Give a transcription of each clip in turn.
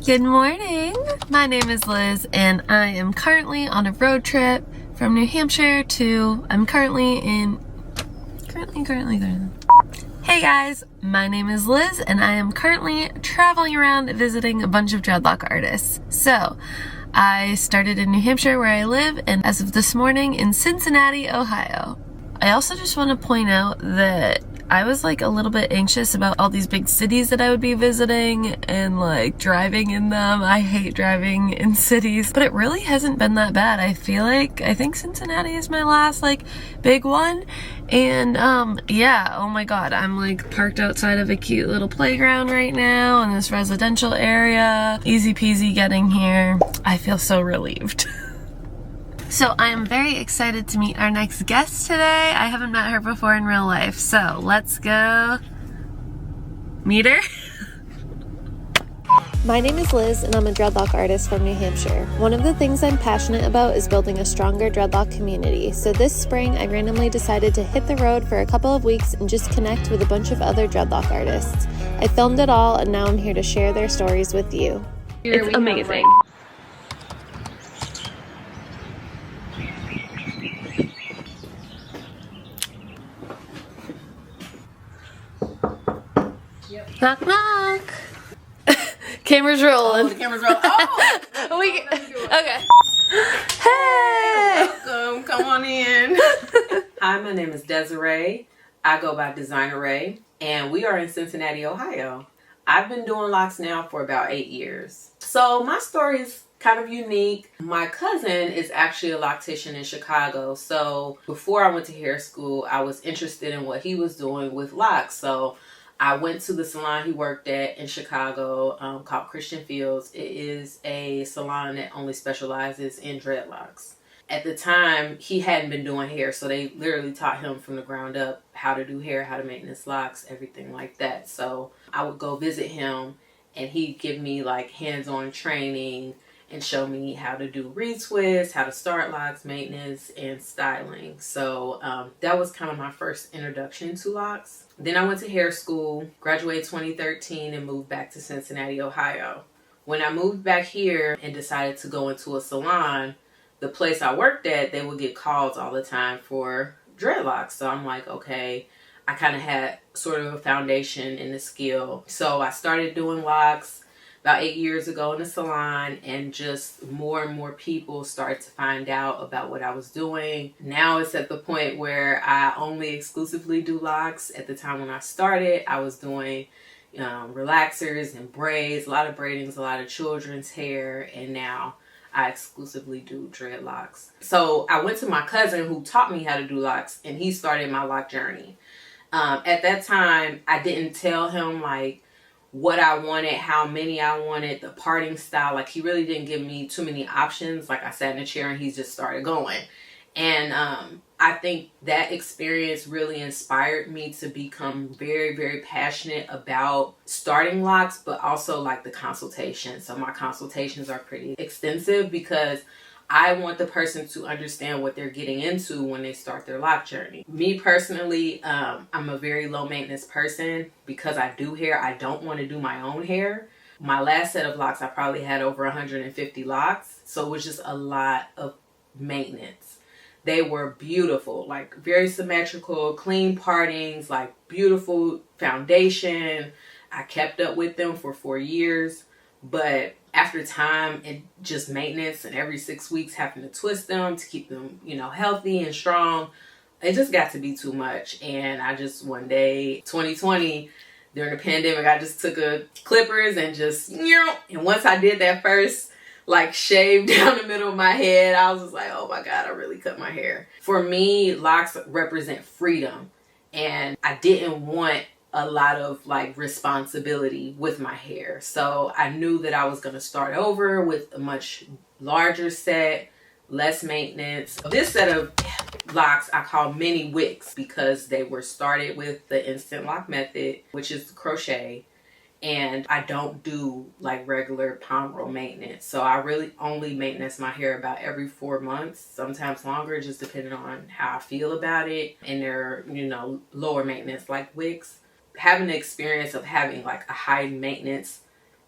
Good morning. My name is Liz and I am currently on a road trip from New Hampshire to, Hey guys, my name is Liz and I am currently traveling around visiting a bunch of dreadlock artists. So, I started in New Hampshire where I live and as of this morning in Cincinnati, Ohio. I also just want to point out that I was like a little bit anxious about all these big cities that I would be visiting and like driving in them. I hate driving in cities, but it really hasn't been that bad. I think Cincinnati is my last like big one. And yeah, oh my god, I'm like parked outside of a cute little playground right now in this residential area. Easy peasy getting here. I feel so relieved. So I am very excited to meet our next guest today. I haven't met her before in real life, so let's go meet her. My name is Liz and I'm a dreadlock artist from New Hampshire. One of the things I'm passionate about is building a stronger dreadlock community. So this spring I randomly decided to hit the road for a couple of weeks and just connect with a bunch of other dreadlock artists. I filmed it all and now I'm here to share their stories with you. It's amazing. Knock knock. Camera's rolling. Oh, the camera's rolling. Oh! Okay. Hey! Welcome. Come on in. Hi, my name is Desirae. I go by Desirae, and we are in Cincinnati, Ohio. I've been doing locks now for about 8 years. So my story is kind of unique. My cousin is actually a loctician in Chicago. So before I went to hair school, I was interested in what he was doing with locks. So I went to the salon he worked at in Chicago called Christian Fields. It is a salon that only specializes in dreadlocks. At the time, he hadn't been doing hair, so they literally taught him from the ground up how to do hair, how to maintenance locks, everything like that. So I would go visit him and he'd give me like hands-on training and show me how to do retwists, how to start locks, maintenance, and styling. So that was kind of my first introduction to locks. Then I went to hair school, graduated 2013, and moved back to Cincinnati, Ohio. When I moved back here and decided to go into a salon, the place I worked at, they would get calls all the time for dreadlocks. So I'm like, okay, I kind of had sort of a foundation in the skill. So I started doing locks about 8 years ago in the salon, and just more and more people started to find out about what I was doing. Now it's at the point where I only exclusively do locks. At the time when I started, I was doing relaxers and braids, a lot of braidings, a lot of children's hair, and now I exclusively do dreadlocks. So I went to my cousin who taught me how to do locks, and he started my lock journey. At that time, I didn't tell him like what I wanted, how many I wanted, the parting style. Like, he really didn't give me too many options. Like, I sat in a chair and he just started going. And I think that experience really inspired me to become very, very passionate about starting locks, but also like the consultation. So my consultations are pretty extensive because I want the person to understand what they're getting into when they start their lock journey. Me personally, I'm a very low maintenance person. Because I do hair, I don't want to do my own hair. My last set of locks, I probably had over 150 locks. So it was just a lot of maintenance. They were beautiful, like very symmetrical, clean partings, like beautiful foundation. I kept up with them for 4 years. But after time, it just maintenance, and every 6 weeks having to twist them to keep them, healthy and strong. It just got to be too much. And I just, one day, 2020, during the pandemic, I just took a clippers and just, and once I did that first, like, shave down the middle of my head, I was just like, oh my God, I really cut my hair. For me, locks represent freedom. And I didn't want a lot of like responsibility with my hair. So I knew that I was going to start over with a much larger set, less maintenance. This set of locks I call mini wicks because they were started with the instant lock method, which is crochet. And I don't do like regular palm roll maintenance. So I really only maintenance my hair about every 4 months, sometimes longer, just depending on how I feel about it. And they're, lower maintenance like wicks. Having the experience of having like a high maintenance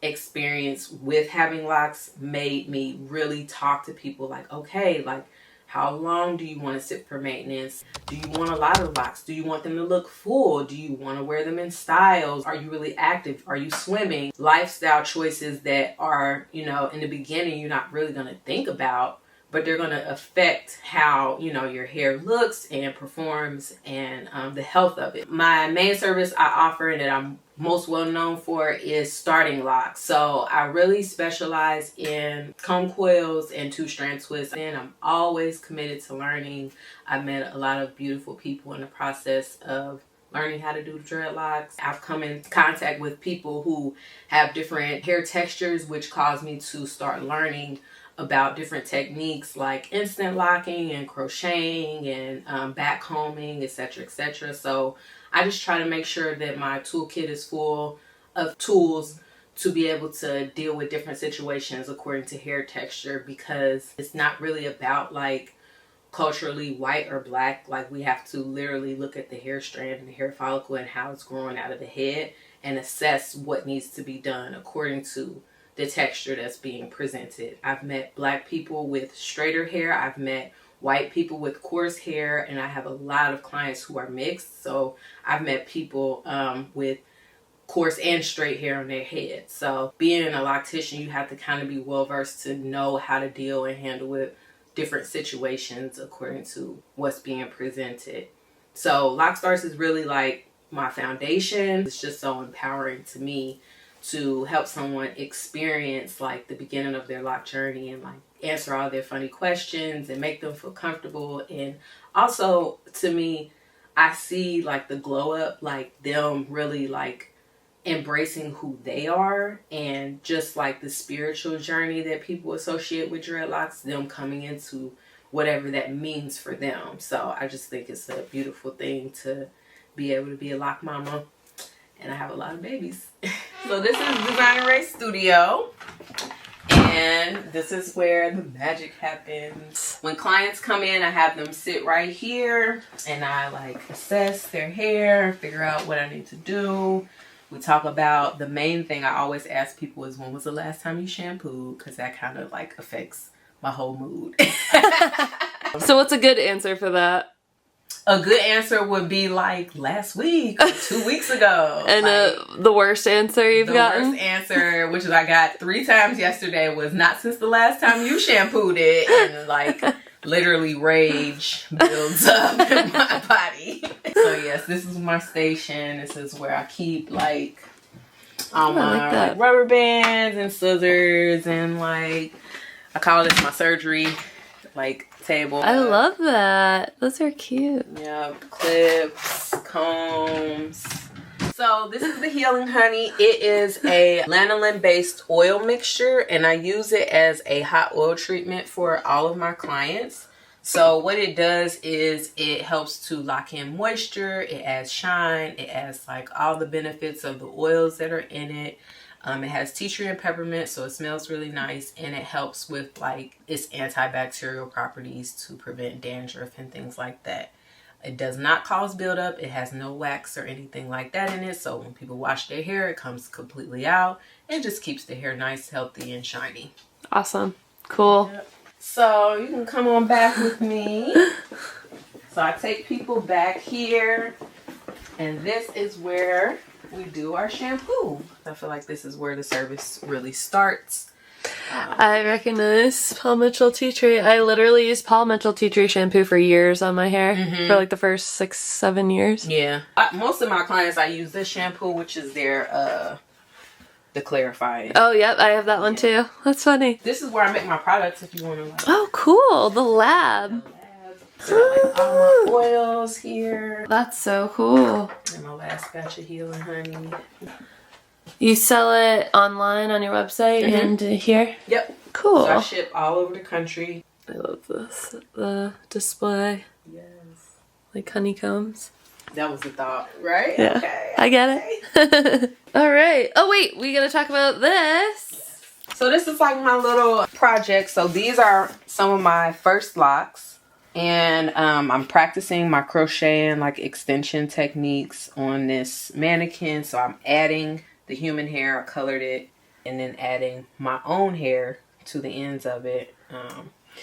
experience with having locks made me really talk to people like, okay, like, how long do you want to sit for maintenance? Do you want a lot of locks? Do you want them to look full? Do you want to wear them in styles? Are you really active? Are you swimming? Lifestyle choices that are, you know, in the beginning, you're not really going to think about, but they're going to affect how, you know, your hair looks and performs and the health of it. My main service I offer and that I'm most well known for is starting locks. So I really specialize in comb coils and 2-strand twists, and I'm always committed to learning. I've met a lot of beautiful people in the process of learning how to do dreadlocks. I've come in contact with people who have different hair textures, which caused me to start learning about different techniques like instant locking and crocheting and back combing, etc., etc. So I just try to make sure that my toolkit is full of tools to be able to deal with different situations according to hair texture, because it's not really about like culturally white or black. Like, we have to literally look at the hair strand and the hair follicle and how it's growing out of the head and assess what needs to be done according to the texture that's being presented. I've met black people with straighter hair. I've met white people with coarse hair, and I have a lot of clients who are mixed. So I've met people with coarse and straight hair on their head. So being a loctician, you have to kind of be well versed to know how to deal and handle with different situations according to what's being presented. So LockStars is really like my foundation. It's just so empowering to me to help someone experience like the beginning of their lock journey and like answer all their funny questions and make them feel comfortable. And also, to me, I see like the glow up, like them really like embracing who they are, and just like the spiritual journey that people associate with dreadlocks, them coming into whatever that means for them. So I just think it's a beautiful thing to be able to be a lock mama, and I have a lot of babies. So this is Desirae Studio, and this is where the magic happens. When clients come in, I have them sit right here, and I like assess their hair, figure out what I need to do. We talk about the main thing I always ask people is, when was the last time you shampooed? Because that kind of like affects my whole mood. So what's a good answer for that? A good answer would be like last week or 2 weeks ago. And like, the worst answer you've gotten? The worst answer, which is I got 3 times yesterday, was not since the last time you shampooed it. And like literally rage builds up in my body. So yes, this is my station. This is where I keep like all my like rubber bands and scissors, and like I call this my surgery like table. I love that. Those are cute. Yeah, clips, combs. So this is the Healing Honey. It is a lanolin based oil mixture, and I use it as a hot oil treatment for all of my clients. So what it does is it helps to lock in moisture, it adds shine, it adds like all the benefits of the oils that are in it. It has tea tree and peppermint, so it smells really nice, and it helps with like its antibacterial properties to prevent dandruff and things like that. It does not cause buildup. It has no wax or anything like that in it, so when people wash their hair, it comes completely out and just keeps the hair nice, healthy, and shiny. Awesome. Cool. Yep. So you can come on back with me. So I take people back here, and this is where we do our shampoo. I feel like this is where the service really starts. I recognize Paul Mitchell tea tree. I literally used Paul Mitchell tea tree shampoo for years on my hair. For like the first 6-7 years. Yeah. Most of my clients, I use this shampoo, which is their the clarifying. Oh, yep. I have that one too. That's funny. This is where I make my products if you want to like. Oh, cool. The lab. So like all my oils here. That's so cool. And my last batch of Healing Honey. You sell it online on your website and here? Yep. Cool. So I ship all over the country. I love this. The display. Yes. Like honeycombs. That was the thought, right? Yeah. Okay. I get it. All right. Oh, wait. We got to talk about this. So this is like my little project. So these are some of my first locks. And I'm practicing my crochet and like extension techniques on this mannequin. So I'm adding the human hair. I colored it and then adding my own hair to the ends of it.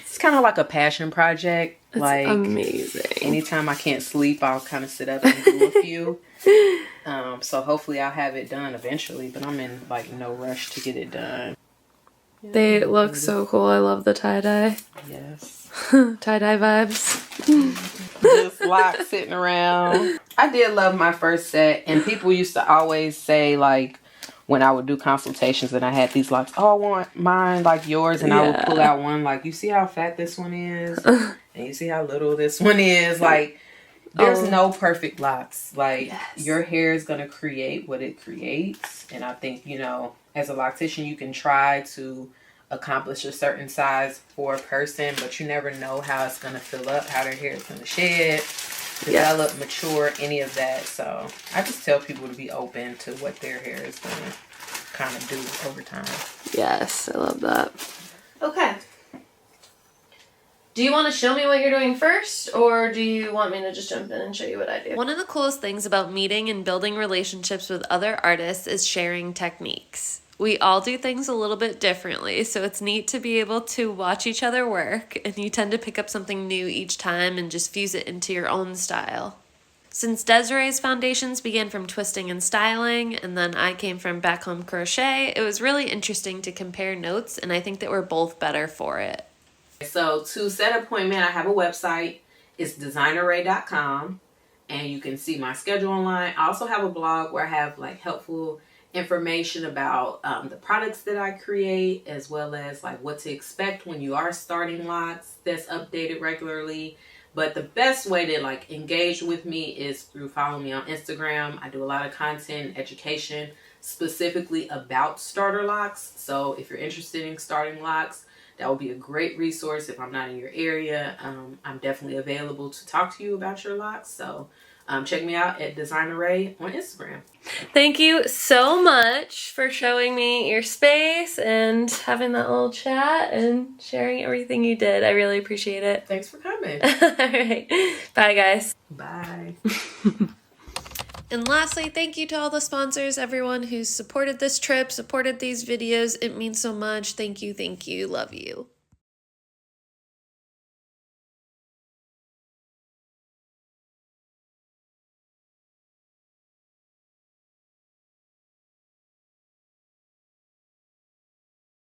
It's kind of like a passion project. It's like amazing. Anytime I can't sleep, I'll kind of sit up and do a few. So hopefully I'll have it done eventually, but I'm in like no rush to get it done. They look so cool. I love the tie-dye. Yes. Tie-dye vibes. Just locks sitting around. I did love my first set, and people used to always say, like, when I would do consultations and I had these locks, oh, I want mine like yours, and I would pull out one, like, you see how fat this one is? And you see how little this one is? Like, there's no perfect locks. Like, your hair is going to create what it creates, and I think, you know, as a loctician, you can try to accomplish a certain size for a person, but you never know how it's going to fill up, how their hair is going to shed, develop, mature, any of that. So I just tell people to be open to what their hair is going to kind of do over time. Yes, I love that. Okay. Do you want to show me what you're doing first, or do you want me to just jump in and show you what I do? One of the coolest things about meeting and building relationships with other artists is sharing techniques. We all do things a little bit differently, so it's neat to be able to watch each other work, and you tend to pick up something new each time and just fuse it into your own style. Since Desirae's foundations began from twisting and styling, and then I came from back home crochet, it was really interesting to compare notes, and I think that we're both better for it. So to set an appointment, I have a website. It's Desirae.com, and you can see my schedule online. I also have a blog where I have like helpful information about the products that I create, as well as like what to expect when you are starting locks. That's updated regularly. But the best way to like engage with me is through following me on Instagram. I do a lot of content, education, specifically about starter locks. So if you're interested in starting locks, that will be a great resource. If I'm not in your area, I'm definitely available to talk to you about your locks. So check me out at Desirae on Instagram. Thank you so much for showing me your space and having that little chat and sharing everything you did. I really appreciate it. Thanks for coming. All right. Bye, guys. Bye. And lastly, thank you to all the sponsors, everyone who's supported this trip, supported these videos. It means so much. Thank you, love you.